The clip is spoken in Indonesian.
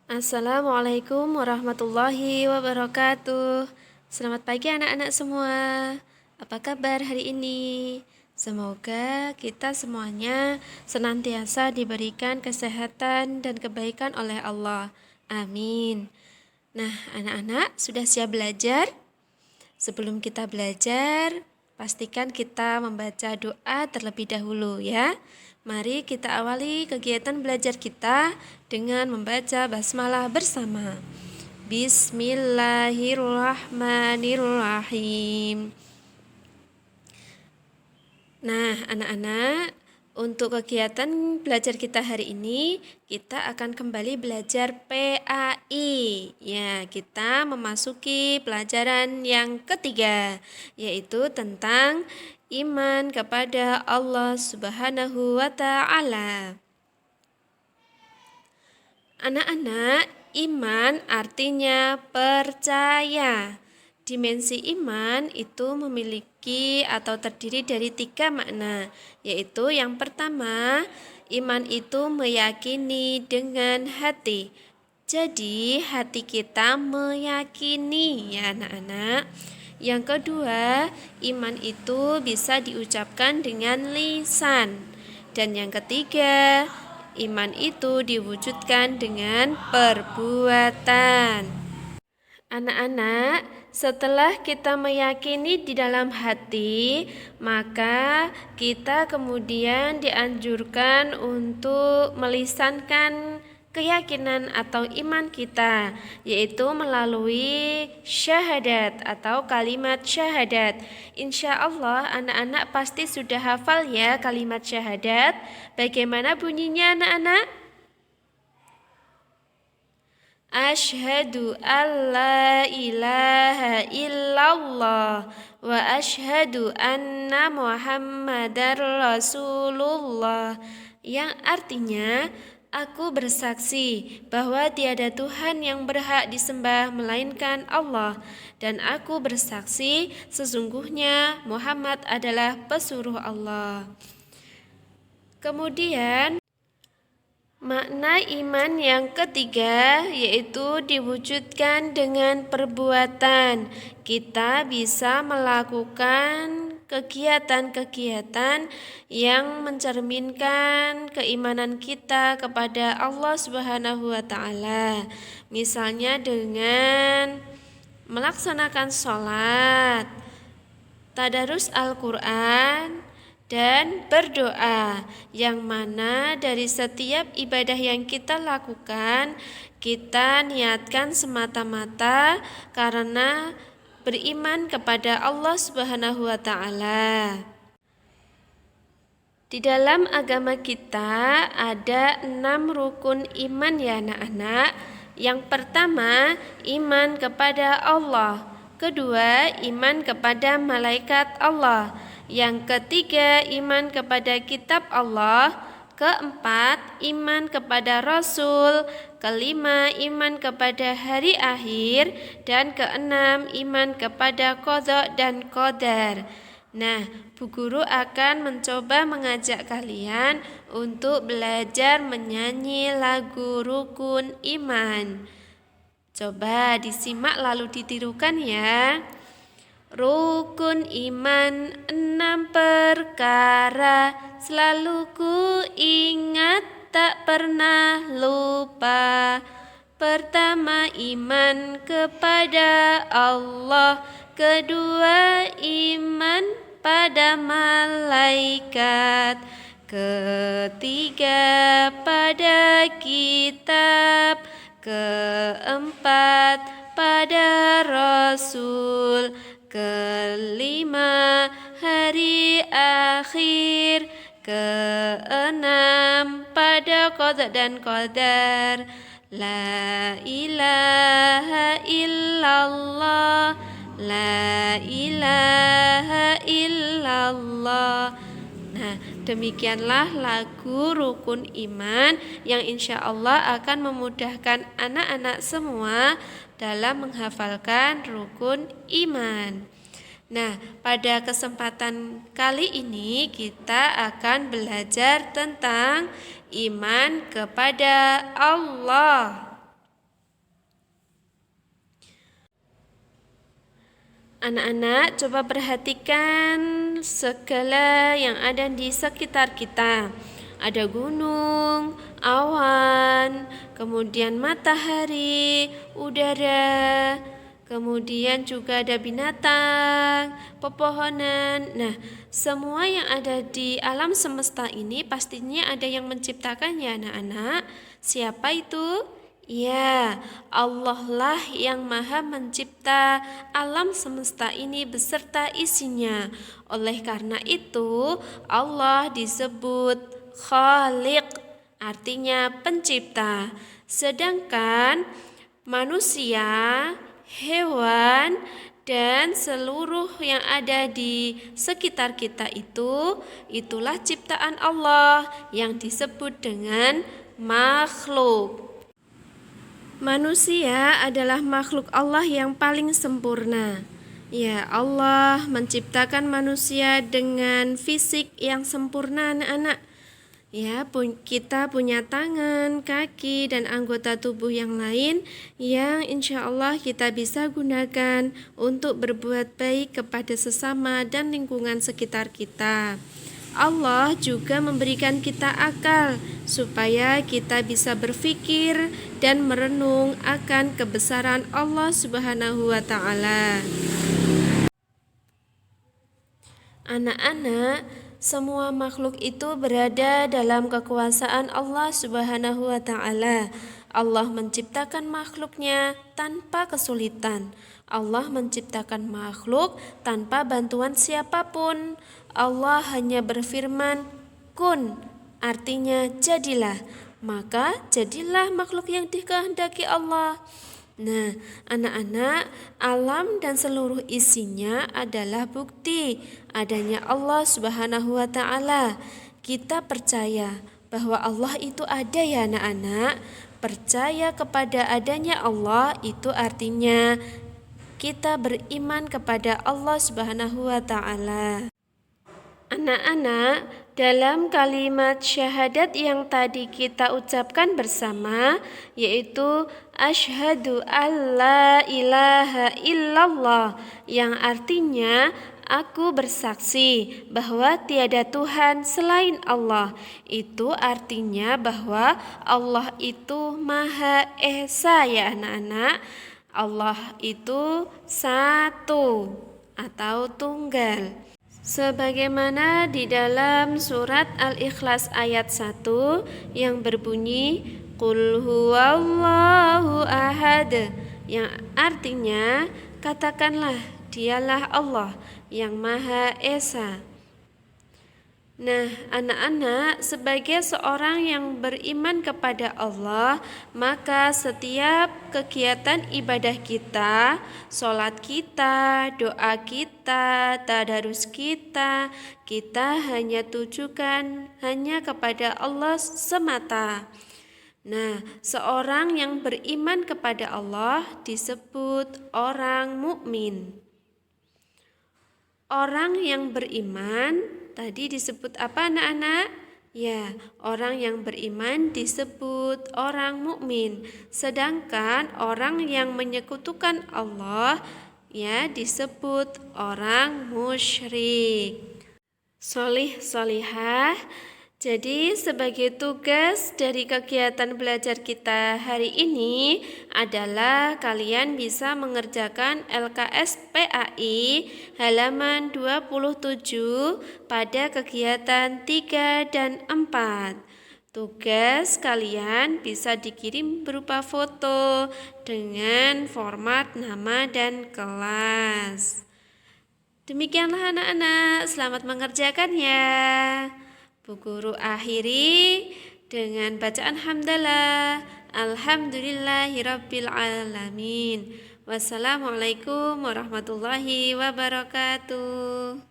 Assalamualaikum warahmatullahi wabarakatuh. Selamat pagi anak-anak semua. Apa kabar hari ini? Semoga kita semuanya senantiasa diberikan kesehatan dan kebaikan oleh Allah. Amin. Nah, anak-anak sudah siap belajar? Sebelum kita belajar, pastikan kita membaca doa terlebih dahulu ya. Mari kita awali kegiatan belajar kita dengan membaca basmalah bersama. Bismillahirrahmanirrahim. Nah, anak-anak, untuk kegiatan belajar kita hari ini, kita akan kembali belajar PAI. Ya, kita memasuki pelajaran yang ketiga, yaitu tentang iman kepada Allah Subhanahu wa Ta'ala. Anak-anak, iman artinya percaya. Dimensi iman itu memiliki atau terdiri dari 3 makna, yaitu yang pertama, iman itu meyakini dengan hati. Jadi hati kita meyakini ya anak-anak. Yang kedua, iman itu bisa diucapkan dengan lisan. Dan yang ketiga, iman itu diwujudkan dengan perbuatan. Anak-anak, setelah kita meyakini di dalam hati, maka kita kemudian dianjurkan untuk melisankan keyakinan atau iman kita, yaitu melalui syahadat atau kalimat syahadat. Insya Allah anak-anak pasti sudah hafal ya kalimat syahadat. Bagaimana bunyinya anak-anak? Asyhadu an la ilaha illallah wa asyhadu anna Muhammadar Rasulullah, yang artinya aku bersaksi bahwa tiada Tuhan yang berhak disembah melainkan Allah, dan aku bersaksi sesungguhnya Muhammad adalah pesuruh Allah. Kemudian makna iman yang ketiga yaitu diwujudkan dengan perbuatan. Kita bisa melakukan kegiatan-kegiatan yang mencerminkan keimanan kita kepada Allah Subhanahu wa Ta'ala. Misalnya dengan melaksanakan sholat, tadarus Al-Quran, dan berdoa, yang mana dari setiap ibadah yang kita lakukan, kita niatkan semata-mata karena beriman kepada Allah Subhanahu wa Ta'ala. Di dalam agama kita ada 6 rukun iman ya anak-anak. Yang pertama, iman kepada Allah. Kedua, iman kepada malaikat Allah. Yang ketiga, iman kepada kitab Allah. Keempat, iman kepada Rasul. Kelima, iman kepada hari akhir. Dan keenam, iman kepada qadha dan qadar. Nah, Bu Guru akan mencoba mengajak kalian untuk belajar menyanyi lagu rukun iman. Coba disimak lalu ditirukan ya. Rukun iman 6 perkara, selalu ku ingat tak pernah lupa. Pertama, iman kepada Allah. Kedua, iman pada malaikat. Ketiga, pada kitab. Keempat, pada Rasul. Kelima, hari akhir. Keenam, pada qadha dan qadar. La ilaha illallah, la ilaha illallah. Nah, demikianlah lagu rukun iman yang insya Allah akan memudahkan anak-anak semua dalam menghafalkan rukun iman. Nah, pada kesempatan kali ini kita akan belajar tentang iman kepada Allah. Anak-anak, coba perhatikan segala yang ada di sekitar kita. Ada gunung, awan, kemudian matahari, udara, kemudian juga ada binatang, pepohonan. Nah, semua yang ada di alam semesta ini pastinya ada yang menciptakannya, anak-anak. Siapa itu? Ya, Allah lah yang maha mencipta alam semesta ini beserta isinya. Oleh karena itu, Allah disebut Khaliq, artinya pencipta. Sedangkan manusia, hewan, dan seluruh yang ada di sekitar kita itulah ciptaan Allah yang disebut dengan makhluk. Manusia adalah makhluk Allah yang paling sempurna. Ya, Allah menciptakan manusia dengan fisik yang sempurna, anak-anak. Ya, kita punya tangan, kaki, dan anggota tubuh yang lain yang insya Allah kita bisa gunakan untuk berbuat baik kepada sesama dan lingkungan sekitar kita. Allah juga memberikan kita akal supaya kita bisa berpikir dan merenung akan kebesaran Allah Subhanahu wa taala. Anak-anak, semua makhluk itu berada dalam kekuasaan Allah Subhanahu wa taala. Allah menciptakan makhluknya tanpa kesulitan. Allah menciptakan makhluk tanpa bantuan siapapun. Allah hanya berfirman, kun, artinya jadilah. Maka jadilah makhluk yang dikehendaki Allah. Nah, anak-anak, alam dan seluruh isinya adalah bukti adanya Allah Subhanahu wa taala. Kita percaya bahwa Allah itu ada, ya anak-anak. Percaya kepada adanya Allah itu artinya kita beriman kepada Allah Subhanahu wa taala. Anak-anak, dalam kalimat syahadat yang tadi kita ucapkan bersama, yaitu asyhadu alla ilaha illallah, yang artinya aku bersaksi bahwa tiada Tuhan selain Allah. Itu artinya bahwa Allah itu Maha Esa, ya anak-anak. Allah itu satu atau tunggal. Sebagaimana di dalam surat Al-Ikhlas ayat 1 yang berbunyi Qul huwallahu ahad, yang artinya katakanlah dialah Allah yang Maha Esa. Nah, anak-anak, sebagai seorang yang beriman kepada Allah, maka setiap kegiatan ibadah kita, sholat kita, doa kita, tadarus kita, kita hanya tujukan hanya kepada Allah semata. Nah, seorang yang beriman kepada Allah disebut orang mukmin. Orang yang beriman tadi disebut apa, anak-anak? Ya, orang yang beriman disebut orang mukmin. Sedangkan orang yang menyekutukan Allah ya disebut orang musyrik. Sholih sholihah. Jadi sebagai tugas dari kegiatan belajar kita hari ini adalah kalian bisa mengerjakan LKS PAI halaman 27 pada kegiatan 3 dan 4. Tugas kalian bisa dikirim berupa foto dengan format nama dan kelas. Demikianlah anak-anak, selamat mengerjakan ya. Bu Guru akhiri dengan bacaan hamdalah. Alhamdulillahirabbil alamin. Wassalamualaikum warahmatullahi wabarakatuh.